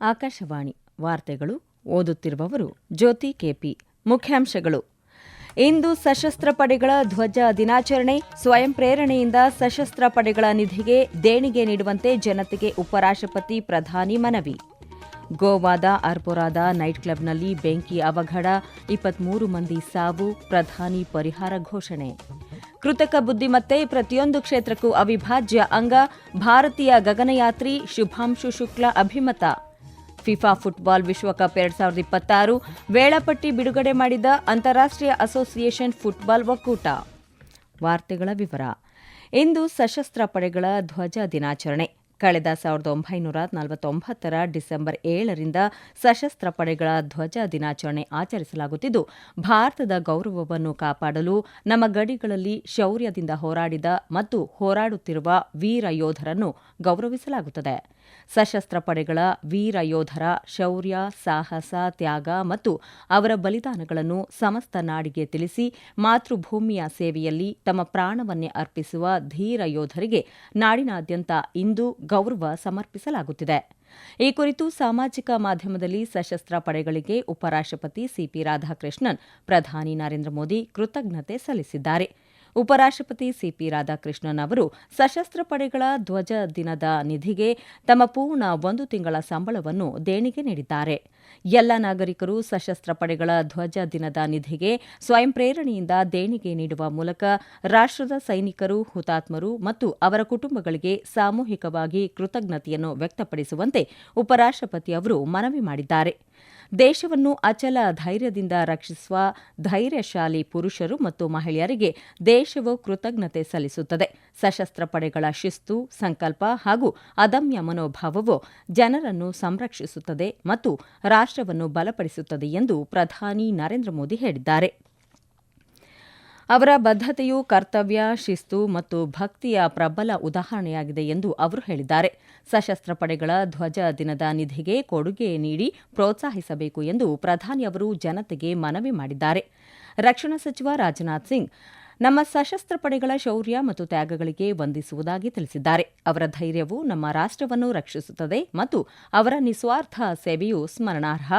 ಆಕಾಶವಾಣಿ ವಾರ್ತೆಗಳು ಓದುತ್ತಿರುವವರು ಜ್ಯೋತಿ ಕೆಪಿ. ಮುಖ್ಯಾಂಶಗಳು: ಇಂದು ಸಶಸ್ತ್ರ ಪಡೆಗಳ ಧ್ವಜ ದಿನಾಚರಣೆ. ಸ್ವಯಂ ಪ್ರೇರಣೆಯಿಂದ ಸಶಸ್ತ್ರ ಪಡೆಗಳ ನಿಧಿಗೆ ದೇಣಿಗೆ ನೀಡುವಂತೆ ಜನತೆಗೆ ಉಪರಾಷ್ಟ್ರಪತಿ ಪ್ರಧಾನಿ ಮನವಿ. ಗೋವಾದ ಅರ್ಪೊರಾದ ನೈಟ್ ಕ್ಲಬ್ನಲ್ಲಿ ಬೆಂಕಿ ಅವಘಡ, 23 ಮಂದಿ ಸಾವು, ಪ್ರಧಾನಿ ಪರಿಹಾರ ಘೋಷಣೆ. ಕೃತಕ ಬುದ್ದಿಮತ್ತೆ ಪ್ರತಿಯೊಂದು ಕ್ಷೇತ್ರಕ್ಕೂ ಅವಿಭಾಜ್ಯ ಅಂಗ, ಭಾರತೀಯ ಗಗನಯಾತ್ರಿ ಶುಭಾಂಶು ಶುಕ್ಲಾ ಅಭಿಮತ. ಫಿಫಾ ಫುಟ್ಬಾಲ್ ವಿಶ್ವಕಪ್ 2026 ವೇಳಾಪಟ್ಟಿ ಬಿಡುಗಡೆ ಮಾಡಿದ ಅಂತಾರಾಷ್ಟ್ರೀಯ ಅಸೋಸಿಯೇಷನ್ ಫುಟ್ಬಾಲ್ ಒಕ್ಕೂಟ. ವಾರ್ತೆಗಳ ವಿವರ. ಇಂದು ಸಶಸ್ತ್ರ ಪಡೆಗಳ ಧ್ವಜ ದಿನಾಚರಣೆ. ಕಳೆದ 1949ರ ಡಿಸೆಂಬರ್ 7ರಿಂದ ಸಶಸ್ತ್ರ ಪಡೆಗಳ ಧ್ವಜ ದಿನಾಚರಣೆ ಆಚರಿಸಲಾಗುತ್ತಿದ್ದು, ಭಾರತದ ಗೌರವವನ್ನು ಕಾಪಾಡಲು ನಮ್ಮ ಗಡಿಗಳಲ್ಲಿ ಶೌರ್ಯದಿಂದ ಹೋರಾಡಿದ ಮತ್ತು ಹೋರಾಡುತ್ತಿರುವ ವೀರ ಯೋಧರನ್ನು ಗೌರವಿಸಲಾಗುತ್ತದೆ. ಸಶಸ್ತ್ರ ಪಡೆಗಳ ವೀರ ಯೋಧರ ಶೌರ್ಯ, ಸಾಹಸ, ತ್ಯಾಗ ಮತ್ತು ಅವರ ಬಲಿದಾನಗಳನ್ನು ಸಮಸ್ತ ನಾಡಿಗೆ ತಿಳಿಸಿ ಮಾತೃಭೂಮಿಯ ಸೇವೆಯಲ್ಲಿ ತಮ್ಮ ಪ್ರಾಣವನ್ನೇ ಅರ್ಪಿಸುವ ಧೀರ ಯೋಧರಿಗೆ ನಾಡಿನಾದ್ಯಂತ ಇಂದು ಗೌರವ ಸಮರ್ಪಿಸಲಾಗುತ್ತಿದೆ. ಈ ಕುರಿತು ಸಾಮಾಜಿಕ ಮಾಧ್ಯಮದಲ್ಲಿ ಸಶಸ್ತ್ರ ಪಡೆಗಳಿಗೆ ಉಪರಾಷ್ಟ್ರಪತಿ ಸಿಪಿ ರಾಧಾಕೃಷ್ಣನ್ ಪ್ರಧಾನಿ ನರೇಂದ್ರ ಮೋದಿ ಕೃತಜ್ಞತೆ ಸಲ್ಲಿಸಿದ್ದಾರೆ. ಉಪರಾಷ್ಟ್ರಪತಿ ಸಿಪಿ ರಾಧಾಕೃಷ್ಣನ್ ಅವರು ಸಶಸ್ತ್ರ ಪಡೆಗಳ ಧ್ವಜ ದಿನದ ನಿಧಿಗೆ ತಮ್ಮ ಪೂರ್ಣ 1 ತಿಂಗಳ ಸಂಬಳವನ್ನು ದೇಣಿಗೆ ನೀಡಿದ್ದಾರೆ. ಎಲ್ಲ ನಾಗರಿಕರು ಸಶಸ್ತ್ರ ಪಡೆಗಳ ಧ್ವಜ ದಿನದ ನಿಧಿಗೆ ಸ್ವಯಂ ಪ್ರೇರಣೆಯಿಂದ ದೇಣಿಗೆ ನೀಡುವ ಮೂಲಕ ರಾಷ್ಟ್ರದ ಸೈನಿಕರು, ಹುತಾತ್ಮರು ಮತ್ತು ಅವರ ಕುಟುಂಬಗಳಿಗೆ ಸಾಮೂಹಿಕವಾಗಿ ಕೃತಜ್ಞತೆಯನ್ನು ವ್ಯಕ್ತಪಡಿಸುವಂತೆ ಉಪರಾಷ್ಟ್ರಪತಿ ಅವರು ಮನವಿ ಮಾಡಿದ್ದಾರೆ. ದೇಶವನ್ನು ಅಚಲ ಧೈರ್ಯದಿಂದ ರಕ್ಷಿಸುವ ಧೈರ್ಯಶಾಲಿ ಪುರುಷರು ಮತ್ತು ಮಹಿಳೆಯರಿಗೆ ದೇಶವು ಕೃತಜ್ಞತೆ ಸಲ್ಲಿಸುತ್ತದೆ. ಸಶಸ್ತ್ರ ಪಡೆಗಳ ಶಿಸ್ತು, ಸಂಕಲ್ಪ ಹಾಗೂ ಅದಮ್ಯ ಮನೋಭಾವವು ಜನರನ್ನು ಸಂರಕ್ಷಿಸುತ್ತದೆ ಮತ್ತು ರಾಷ್ಟ್ರವನ್ನು ಬಲಪಡಿಸುತ್ತದೆ ಎಂದು ಪ್ರಧಾನಿ ನರೇಂದ್ರ ಮೋದಿ ಹೇಳಿದ್ದಾರೆ. ಅವರ ಬದ್ಧತೆಯು ಕರ್ತವ್ಯ, ಶಿಸ್ತು ಮತ್ತು ಭಕ್ತಿಯ ಪ್ರಬಲ ಉದಾಹರಣೆಯಾಗಿದೆ ಎಂದು ಅವರು ಹೇಳಿದ್ದಾರೆ. ಸಶಸ್ತ್ರ ಪಡೆಗಳ ಧ್ವಜ ದಿನದ ನಿಧಿಗೆ ಕೊಡುಗೆ ನೀಡಿ ಪ್ರೋತ್ಸಾಹಿಸಬೇಕು ಎಂದು ಪ್ರಧಾನಿ ಅವರು ಜನತೆಗೆ ಮನವಿ ಮಾಡಿದ್ದಾರೆ. ರಕ್ಷಣಾ ಸಚಿವ ರಾಜನಾಥ್ ಸಿಂಗ್ ನಮ್ಮ ಸಶಸ್ತ್ರ ಪಡೆಗಳ ಶೌರ್ಯ ಮತ್ತು ತ್ಯಾಗಗಳಿಗೆ ವಂದಿಸುವುದಾಗಿ ತಿಳಿಸಿದ್ದಾರೆ. ಅವರ ಧೈರ್ಯವು ನಮ್ಮ ರಾಷ್ಟ್ರವನ್ನು ರಕ್ಷಿಸುತ್ತದೆ ಮತ್ತು ಅವರ ನಿಸ್ವಾರ್ಥ ಸೇವೆಯು ಸ್ಮರಣಾರ್ಹ.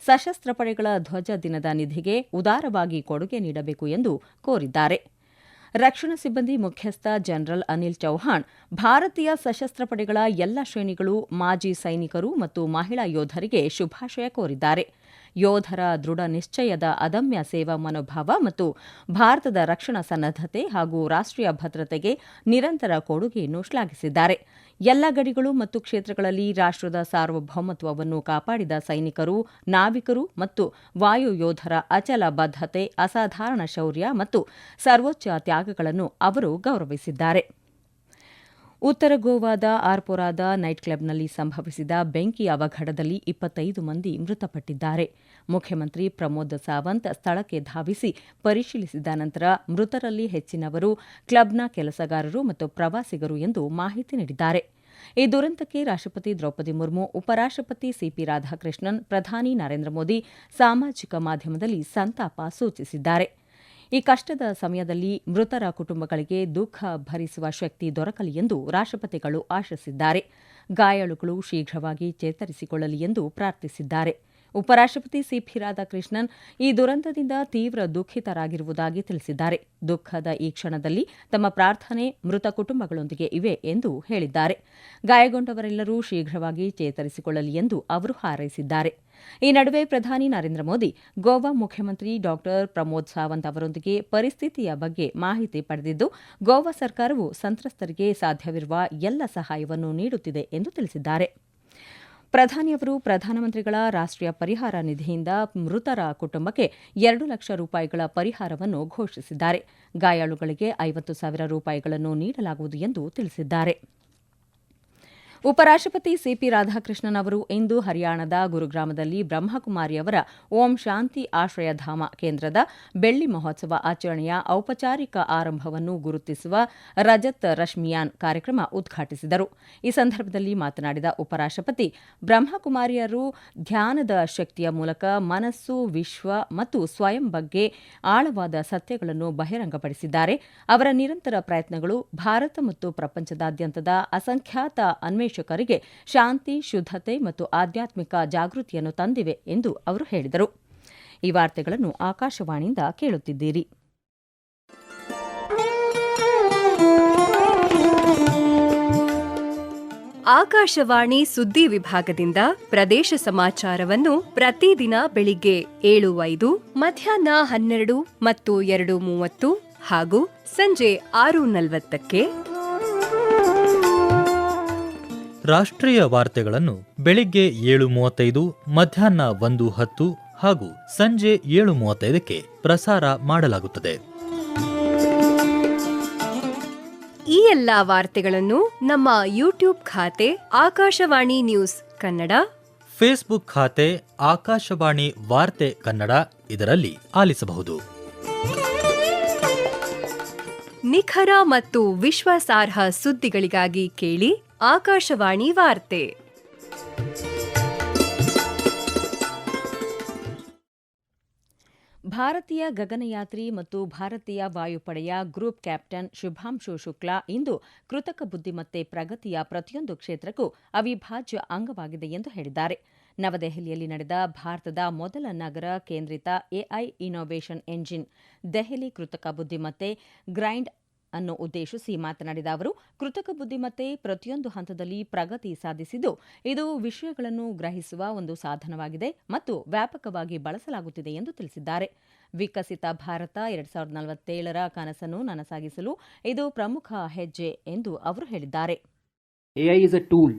ಸಶಸ್ತ್ರ ಪಡೆಗಳ ಧ್ವಜ ದಿನದ ನಿಧಿಗೆ ಉದಾರವಾಗಿ ಕೊಡುಗೆ ನೀಡಬೇಕು ಎಂದು ಕೋರಿದ್ದಾರೆ. ರಕ್ಷಣಾ ಸಿಬ್ಬಂದಿ ಮುಖ್ಯಸ್ಥ ಜನರಲ್ ಅನಿಲ್ ಚೌಹಾಣ್ ಭಾರತೀಯ ಸಶಸ್ತ್ರ ಪಡೆಗಳ ಎಲ್ಲ ಶ್ರೇಣಿಗಳು, ಮಾಜಿ ಸೈನಿಕರು ಮತ್ತು ಮಹಿಳಾ ಯೋಧರಿಗೆ ಶುಭಾಶಯ ಕೋರಿದ್ದಾರೆ. ಯೋಧರ ದೃಢ ನಿಶ್ಚಯದ ಅದಮ್ಯ ಸೇವಾ ಮನೋಭಾವ ಮತ್ತು ಭಾರತದ ರಕ್ಷಣಾ ಸನ್ನದ್ಧತೆ ಹಾಗೂ ರಾಷ್ಟ್ರೀಯ ಭದ್ರತೆಗೆ ನಿರಂತರ ಕೊಡುಗೆಯನ್ನು ಶ್ಲಾಘಿಸಿದ್ದಾರೆ. ಎಲ್ಲ ಗಡಿಗಳು ಮತ್ತು ಕ್ಷೇತ್ರಗಳಲ್ಲಿ ರಾಷ್ಟ್ರದ ಸಾರ್ವಭೌಮತ್ವವನ್ನು ಕಾಪಾಡಿದ ಸೈನಿಕರು, ನಾವಿಕರು ಮತ್ತು ವಾಯು ಯೋಧರ ಅಚಲ ಬದ್ಧತೆ, ಅಸಾಧಾರಣ ಶೌರ್ಯ ಮತ್ತು ಸರ್ವೋಚ್ಚ ತ್ಯಾಗಗಳನ್ನು ಅವರು ಗೌರವಿಸಿದ್ದಾರೆ. ಉತ್ತರ ಗೋವಾದ ಆರ್ಪೊರಾದ ನೈಟ್ ಕ್ಲಬ್ನಲ್ಲಿ ಸಂಭವಿಸಿದ ಬೆಂಕಿ ಅವಘಡದಲ್ಲಿ 25 ಮಂದಿ ಮೃತಪಟ್ಟಿದ್ದಾರೆ. ಮುಖ್ಯಮಂತ್ರಿ ಪ್ರಮೋದ್ ಸಾವಂತ್ ಸ್ಥಳಕ್ಕೆ ಧಾವಿಸಿ ಪರಿಶೀಲಿಸಿದ ನಂತರ ಮೃತರಲ್ಲಿ ಹೆಚ್ಚಿನವರು ಕ್ಲಬ್ನ ಕೆಲಸಗಾರರು ಮತ್ತು ಪ್ರವಾಸಿಗರು ಎಂದು ಮಾಹಿತಿ ನೀಡಿದ್ದಾರೆ. ಈ ದುರಂತಕ್ಕೆ ರಾಷ್ಟ್ರಪತಿ ದ್ರೌಪದಿ ಮುರ್ಮು, ಉಪರಾಷ್ಟ್ರಪತಿ ಸಿಪಿ ರಾಧಾಕೃಷ್ಣನ್, ಪ್ರಧಾನಿ ನರೇಂದ್ರ ಮೋದಿ ಸಾಮಾಜಿಕ ಮಾಧ್ಯಮದಲ್ಲಿ ಸಂತಾಪ ಸೂಚಿಸಿದ್ದಾರೆ. ಈ ಕಷ್ಟದ ಸಮಯದಲ್ಲಿ ಮೃತರ ಕುಟುಂಬಗಳಿಗೆ ದುಃಖ ಭರಿಸುವ ಶಕ್ತಿ ದೊರಕಲಿ ಎಂದು ರಾಷ್ಟ್ರಪತಿಗಳು ಆಶಿಸಿದ್ದಾರೆ. ಗಾಯಾಳುಗಳು ಶೀಘ್ರವಾಗಿ ಚೇತರಿಸಿಕೊಳ್ಳಲಿ ಎಂದು ಪ್ರಾರ್ಥಿಸಿದ್ದಾರೆ. ಉಪರಾಷ್ಟ್ರಪತಿ ಸಿಪಿ ರಾಧಾಕೃಷ್ಣನ್ ಈ ದುರಂತದಿಂದ ತೀವ್ರ ದುಃಖಿತರಾಗಿರುವುದಾಗಿ ತಿಳಿಸಿದ್ದಾರೆ. ದುಃಖದ ಈ ಕ್ಷಣದಲ್ಲಿ ತಮ್ಮ ಪ್ರಾರ್ಥನೆ ಮೃತ ಕುಟುಂಬಗಳೊಂದಿಗೆ ಇವೆ ಎಂದು ಹೇಳಿದ್ದಾರೆ. ಗಾಯಗೊಂಡವರೆಲ್ಲರೂ ಶೀಘ್ರವಾಗಿ ಚೇತರಿಸಿಕೊಳ್ಳಲಿ ಎಂದು ಅವರು ಹಾರೈಸಿದ್ದಾರೆ. ಈ ನಡುವೆ ಪ್ರಧಾನಿ ನರೇಂದ್ರ ಮೋದಿ ಗೋವಾ ಮುಖ್ಯಮಂತ್ರಿ ಡಾ ಪ್ರಮೋದ್ ಸಾವಂತ್ ಅವರೊಂದಿಗೆ ಪರಿಸ್ಥಿತಿಯ ಬಗ್ಗೆ ಮಾಹಿತಿ ಪಡೆದಿದ್ದು, ಗೋವಾ ಸರ್ಕಾರವು ಸಂತ್ರಸ್ತರಿಗೆ ಸಾಧ್ಯವಿರುವ ಎಲ್ಲ ಸಹಾಯವನ್ನು ನೀಡುತ್ತಿದೆ ಎಂದು ತಿಳಿಸಿದ್ದಾರೆ. ಪ್ರಧಾನಿಯವರು ಪ್ರಧಾನಮಂತ್ರಿಗಳ ರಾಷ್ಟ್ರೀಯ ಪರಿಹಾರ ನಿಧಿಯಿಂದ ಮೃತರ ಕುಟುಂಬಕ್ಕೆ 2 ಲಕ್ಷ ರೂಪಾಯಿಗಳ ಪರಿಹಾರವನ್ನು ಘೋಷಿಸಿದ್ದಾರೆ. ಗಾಯಾಳುಗಳಿಗೆ 50,000 ರೂಪಾಯಿಗಳನ್ನು ನೀಡಲಾಗುವುದು ಎಂದು ತಿಳಿಸಿದ್ದಾರೆ. ಉಪರಾಷ್ಟ್ರಪತಿ ಸಿಪಿ ರಾಧಾಕೃಷ್ಣನ್ ಅವರು ಇಂದು ಹರಿಯಾಣದ ಗುರುಗ್ರಾಮದಲ್ಲಿ ಬ್ರಹ್ಮಕುಮಾರಿಯವರ ಓಂ ಶಾಂತಿ ಆಶ್ರಯಧಾಮ ಕೇಂದ್ರದ ಬೆಳ್ಳಿ ಮಹೋತ್ಸವ ಆಚರಣೆಯ ಔಪಚಾರಿಕ ಆರಂಭವನ್ನು ಗುರುತಿಸುವ ರಜತ್ ರಶ್ಮಿಯಾನ್ ಕಾರ್ಯಕ್ರಮ ಉದ್ಘಾಟಿಸಿದರು. ಈ ಸಂದರ್ಭದಲ್ಲಿ ಮಾತನಾಡಿದ ಉಪರಾಷ್ಟ್ರಪತಿ, ಬ್ರಹ್ಮಕುಮಾರಿಯರು ಧ್ಯಾನದ ಶಕ್ತಿಯ ಮೂಲಕ ಮನಸ್ಸು, ವಿಶ್ವ ಮತ್ತು ಸ್ವಯಂ ಬಗ್ಗೆ ಆಳವಾದ ಸತ್ಯಗಳನ್ನು ಬಹಿರಂಗಪಡಿಸಿದ್ದಾರೆ. ಅವರ ನಿರಂತರ ಪ್ರಯತ್ನಗಳು ಭಾರತ ಮತ್ತು ಪ್ರಪಂಚದಾದ್ಯಂತದ ಅಸಂಖ್ಯಾತ ಅನ್ವೇಷಕರಿಗೆ ಪ್ರೇಕ್ಷಕರಿಗೆ ಶಾಂತಿ, ಶುದ್ಧತೆ ಮತ್ತು ಆಧ್ಯಾತ್ಮಿಕ ಜಾಗೃತಿಯನ್ನು ತಂದಿವೆ ಎಂದು ಅವರು ಹೇಳಿದರು. ಈ ವಾರ್ತೆಗಳನ್ನು ಆಕಾಶವಾಣಿಯಿಂದ ಕೇಳುತ್ತಿದ್ದೀರಿ. ಆಕಾಶವಾಣಿ ಸುದ್ದಿ ವಿಭಾಗದಿಂದ ಪ್ರದೇಶ ಸಮಾಚಾರವನ್ನು ಪ್ರತಿದಿನ ಬೆಳಿಗ್ಗೆ 7:05, ಮಧ್ಯಾಹ್ನ 12 ಮತ್ತು 2:30 ಹಾಗೂ ಸಂಜೆ 6:40ಕ್ಕೆ. ರಾಷ್ಟ್ರೀಯ ವಾರ್ತೆಗಳನ್ನು ಬೆಳಿಗ್ಗೆ 7:35, ಮಧ್ಯಾಹ್ನ 1:10 ಹಾಗೂ ಸಂಜೆ 7:35ಕ್ಕೆ ಪ್ರಸಾರ ಮಾಡಲಾಗುತ್ತದೆ. ಈ ಎಲ್ಲಾ ವಾರ್ತೆಗಳನ್ನು ನಮ್ಮ ಯೂಟ್ಯೂಬ್ ಖಾತೆ ಆಕಾಶವಾಣಿ ನ್ಯೂಸ್ ಕನ್ನಡ, ಫೇಸ್ಬುಕ್ ಖಾತೆ ಆಕಾಶವಾಣಿ ವಾರ್ತೆ ಕನ್ನಡ ಇದರಲ್ಲಿ ಆಲಿಸಬಹುದು. ನಿಖರ ಮತ್ತು ವಿಶ್ವಾಸಾರ್ಹ ಸುದ್ದಿಗಳಿಗಾಗಿ ಕೇಳಿ ಆಕಾಶವಾಣಿ ವಾರ್ತೆ. ಭಾರತೀಯ ಗಗನಯಾತ್ರಿ ಮತ್ತು ಭಾರತೀಯ ವಾಯುಪಡೆಯ ಗ್ರೂಪ್ ಕ್ಯಾಪ್ಟನ್ ಶುಭಾಂಶು ಶುಕ್ಲಾ ಇಂದು ಕೃತಕ ಬುದ್ದಿಮತ್ತೆ ಪ್ರಗತಿಯ ಪ್ರತಿಯೊಂದು ಕ್ಷೇತ್ರಕ್ಕೂ ಅವಿಭಾಜ್ಯ ಅಂಗವಾಗಿದೆ ಎಂದು ಹೇಳಿದ್ದಾರೆ. ನವದೆಹಲಿಯಲ್ಲಿ ನಡೆದ ಭಾರತದ ಮೊದಲ ನಗರ ಕೇಂದ್ರಿತ ಎಐ ಇನ್ನೋವೇಷನ್ ಎಂಜಿನ್ ದೆಹಲಿ ಕೃತಕ ಬುದ್ದಿಮತ್ತೆ ಗ್ರೈಂಡ್ ಅನ್ನು ಉದ್ದೇಶಿಸಿ ಮಾತನಾಡಿದ ಅವರು, ಕೃತಕ ಬುದ್ದಿಮತ್ತೆ ಪ್ರತಿಯೊಂದು ಹಂತದಲ್ಲಿ ಪ್ರಗತಿ ಸಾಧಿಸಿದ್ದು, ಇದು ವಿಷಯಗಳನ್ನು ಗ್ರಹಿಸುವ ಒಂದು ಸಾಧನವಾಗಿದೆ ಮತ್ತು ವ್ಯಾಪಕವಾಗಿ ಬಳಸಲಾಗುತ್ತಿದೆ ಎಂದು ತಿಳಿಸಿದ್ದಾರೆ. ವಿಕಸಿತ ಭಾರತ 2047ರ ಕನಸನ್ನು ನನಸಾಗಿಸಲು ಇದು ಪ್ರಮುಖ ಹೆಜ್ಜೆ ಎಂದು ಅವರು ಹೇಳಿದ್ದಾರೆ. AI is a tool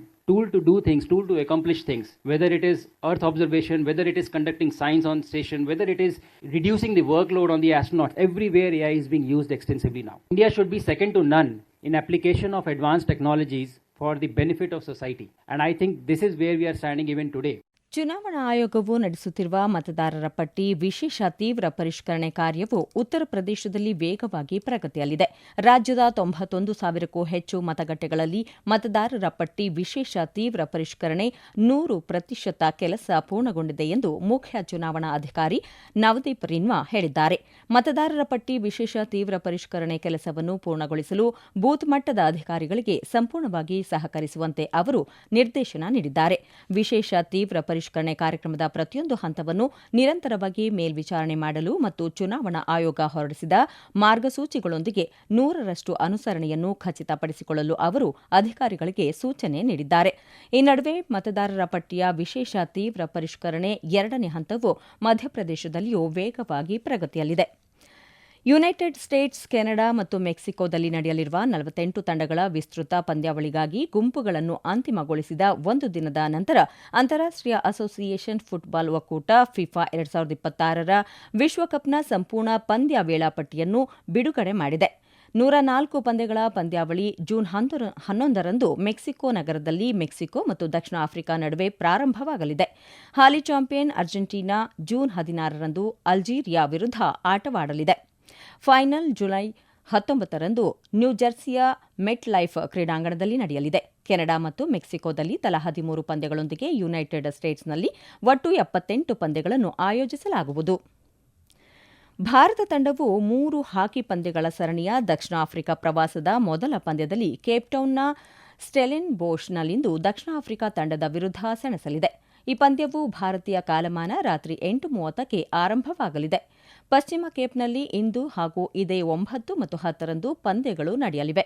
to do things, tool to accomplish things, whether it is Earth observation, whether it is conducting science on station, whether it is reducing the workload on the astronauts. Everywhere AI is being used extensively now. India should be second to none in application of advanced technologies for the benefit of society. And I think this is where we are standing even today. ಚುನಾವಣಾ ಆಯೋಗವು ನಡೆಸುತ್ತಿರುವ ಮತದಾರರ ಪಟ್ಟಿ ವಿಶೇಷ ತೀವ್ರ ಪರಿಷ್ಕರಣೆ ಕಾರ್ಯವು ಉತ್ತರ ಪ್ರದೇಶದಲ್ಲಿ ವೇಗವಾಗಿ ಪ್ರಗತಿಯಲ್ಲಿದೆ. ರಾಜ್ಯದ 91,000ಕ್ಕೂ ಹೆಚ್ಚು ಮತಗಟ್ಟೆಗಳಲ್ಲಿ ಮತದಾರರ ಪಟ್ಟಿ ವಿಶೇಷ ತೀವ್ರ ಪರಿಷ್ಕರಣೆ 100% ಕೆಲಸ ಪೂರ್ಣಗೊಂಡಿದೆ ಎಂದು ಮುಖ್ಯ ಚುನಾವಣಾ ಅಧಿಕಾರಿ ನವದೀಪ್ ರಿನ್ವಾ ಹೇಳಿದ್ದಾರೆ. ಮತದಾರರ ಪಟ್ಟಿ ವಿಶೇಷ ತೀವ್ರ ಪರಿಷ್ಕರಣೆ ಕೆಲಸವನ್ನು ಪೂರ್ಣಗೊಳಿಸಲು ಬೂತ್ ಮಟ್ಟದ ಅಧಿಕಾರಿಗಳಿಗೆ ಸಂಪೂರ್ಣವಾಗಿ ಸಹಕರಿಸುವಂತೆ ಅವರು ನಿರ್ದೇಶನ ನೀಡಿದ್ದಾರೆ. ವಿಶೇಷ ತೀವ್ರ ಪರಿಷ್ಕರಣೆ ಕಾರ್ಯಕ್ರಮದ ಪ್ರತಿಯೊಂದು ಹಂತವನ್ನು ನಿರಂತರವಾಗಿ ಮೇಲ್ವಿಚಾರಣೆ ಮಾಡಲು ಮತ್ತು ಚುನಾವಣಾ ಆಯೋಗ ಹೊರಡಿಸಿದ ಮಾರ್ಗಸೂಚಿಗಳೊಂದಿಗೆ 100% ಅನುಸರಣೆಯನ್ನು ಖಚಿತಪಡಿಸಿಕೊಳ್ಳಲು ಅವರು ಅಧಿಕಾರಿಗಳಿಗೆ ಸೂಚನೆ ನೀಡಿದ್ದಾರೆ. ಈ ನಡುವೆ ಮತದಾರರ ಪಟ್ಟಿಯ ವಿಶೇಷ ತೀವ್ರ ಪರಿಷ್ಕರಣೆ 2ನೇ ಹಂತವು ಮಧ್ಯಪ್ರದೇಶದಲ್ಲಿಯೂ ವೇಗವಾಗಿ ಪ್ರಗತಿಯಲ್ಲಿದೆ. ಯುನೈಟೆಡ್ ಸ್ಟೇಟ್ಸ್, ಕೆನಡಾ ಮತ್ತು ಮೆಕ್ಸಿಕೋದಲ್ಲಿ ನಡೆಯಲಿರುವ 48 ತಂಡಗಳ ವಿಸ್ತೃತ ಪಂದ್ಯಾವಳಿಗಾಗಿ ಗುಂಪುಗಳನ್ನು ಅಂತಿಮಗೊಳಿಸಿದ ಒಂದು ದಿನದ ನಂತರ ಅಂತಾರಾಷ್ಟೀಯ ಅಸೋಸಿಯೇಷನ್ ಫುಟ್ಬಾಲ್ ಒಕ್ಕೂಟ ಫಿಫಾ 2026ರ ವಿಶ್ವಕಪ್ನ ಸಂಪೂರ್ಣ ಪಂದ್ಯ ವೇಳಾಪಟ್ಟಿಯನ್ನು ಬಿಡುಗಡೆ ಮಾಡಿದೆ. 104 ಪಂದ್ಯಗಳ ಪಂದ್ಯಾವಳಿ ಜೂನ್ 11ರಂದು ಮೆಕ್ಸಿಕೋ ನಗರದಲ್ಲಿ ಮೆಕ್ಸಿಕೋ ಮತ್ತು ದಕ್ಷಿಣ ಆಫ್ರಿಕಾ ನಡುವೆ ಪ್ರಾರಂಭವಾಗಲಿದೆ. ಹಾಲಿ ಚಾಂಪಿಯನ್ ಅರ್ಜೆಂಟೀನಾ ಜೂನ್ 16ರಂದು ಅಲ್ಜೀರಿಯಾ ವಿರುದ್ಧ ಆಟವಾಡಲಿದೆ. ಫೈನಲ್ ಜುಲೈ 19ರಂದು ನ್ಯೂಜೆರ್ಸಿಯ ಮೆಟ್ ಲೈಫ್ ಕ್ರೀಡಾಂಗಣದಲ್ಲಿ ನಡೆಯಲಿದೆ. ಕೆನಡಾ ಮತ್ತು ಮೆಕ್ಸಿಕೋದಲ್ಲಿ ತಲಾ 13 ಪಂದ್ಯಗಳೊಂದಿಗೆ ಯುನೈಟೆಡ್ ಸ್ಟೇಟ್ಸ್ನಲ್ಲಿ ಒಟ್ಟು 78 ಪಂದ್ಯಗಳನ್ನು ಆಯೋಜಿಸಲಾಗುವುದು. ಭಾರತ ತಂಡವು 3 ಹಾಕಿ ಪಂದ್ಯಗಳ ಸರಣಿಯ ದಕ್ಷಿಣ ಆಫ್ರಿಕಾ ಪ್ರವಾಸದ ಮೊದಲ ಪಂದ್ಯದಲ್ಲಿ ಕೇಪ್ಟೌನ್ನ ಸ್ಟೆಲೆನ್ ಬೋಷ್ನಲ್ಲಿಂದು ದಕ್ಷಿಣ ಆಫ್ರಿಕಾ ತಂಡದ ವಿರುದ್ಧ ಸೆಣಸಲಿದೆ. ಈ ಪಂದ್ಯವು ಭಾರತೀಯ ಕಾಲಮಾನ ರಾತ್ರಿ 8:30ಕ್ಕೆ ಆರಂಭವಾಗಲಿದೆ. ಪಶ್ಚಿಮ ಕೇಪ್ನಲ್ಲಿ ಇಂದು ಹಾಗೂ ಇದೇ 9 ಮತ್ತು 10ರಂದು ಪಂದ್ಯಗಳು ನಡೆಯಲಿವೆ.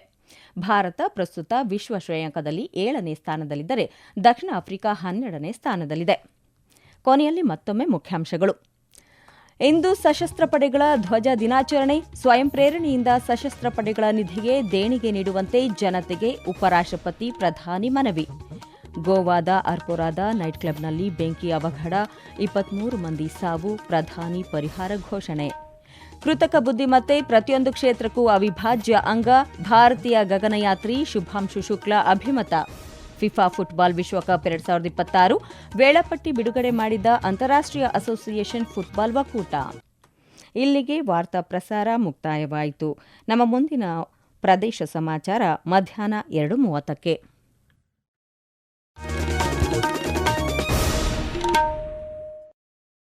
ಭಾರತ ಪ್ರಸ್ತುತ ವಿಶ್ವ ಶ್ರೇಯಾಂಕದಲ್ಲಿ 7ನೇ ಸ್ಥಾನದಲ್ಲಿದ್ದರೆ ದಕ್ಷಿಣ ಆಫ್ರಿಕಾ 12ನೇ ಸ್ಥಾನದಲ್ಲಿದೆ. ಕೊನೆಯಲ್ಲಿ ಮತ್ತೊಮ್ಮೆ ಮುಖ್ಯಾಂಶಗಳು. ಇಂದು ಸಶಸ್ತ್ರ ಪಡೆಗಳ ಧ್ವಜ ದಿನಾಚರಣೆ. ಸ್ವಯಂ ಪ್ರೇರಣೆಯಿಂದ ಸಶಸ್ತ್ರ ಪಡೆಗಳ ನಿಧಿಗೆ ದೇಣಿಗೆ ನೀಡುವಂತೆ ಜನತೆಗೆ ಉಪರಾಷ್ಟ್ರಪತಿ ಪ್ರಧಾನಿ ಮನವಿ. ಗೋವಾದ ಅರ್ಪೋರಾದ ನೈಟ್ ಕ್ಲಬ್ನಲ್ಲಿ ಬೆಂಕಿ ಅವಘಡ, 23 ಮಂದಿ ಸಾವು, ಪ್ರಧಾನಿ ಪರಿಹಾರ ಘೋಷಣೆ. ಕೃತಕ ಬುದ್ದಿಮತ್ತೆ ಪ್ರತಿಯೊಂದು ಕ್ಷೇತ್ರಕ್ಕೂ ಅವಿಭಾಜ್ಯ ಅಂಗ, ಭಾರತೀಯ ಗಗನಯಾತ್ರಿ ಶುಭಾಂಶು ಶುಕ್ಲಾ ಅಭಿಮತ. ಫಿಫಾ ಫುಟ್ಬಾಲ್ ವಿಶ್ವಕಪ್ 2026 ವೇಳಾಪಟ್ಟಿ ಬಿಡುಗಡೆ ಮಾಡಿದ ಅಂತಾರಾಷ್ಟೀಯ ಅಸೋಸಿಯೇಷನ್ ಫುಟ್ಬಾಲ್ ಒಕ್ಕೂಟ. ಇಲ್ಲಿಗೆ ವಾರ್ತಾ ಪ್ರಸಾರ ಮುಕ್ತಾಯವಾಯಿತು. ನಮ್ಮ ಮುಂದಿನ ಪ್ರದೇಶ ಸಮಾಚಾರ ಮಧ್ಯಾಹ್ನ 2:30ಕ್ಕೆ.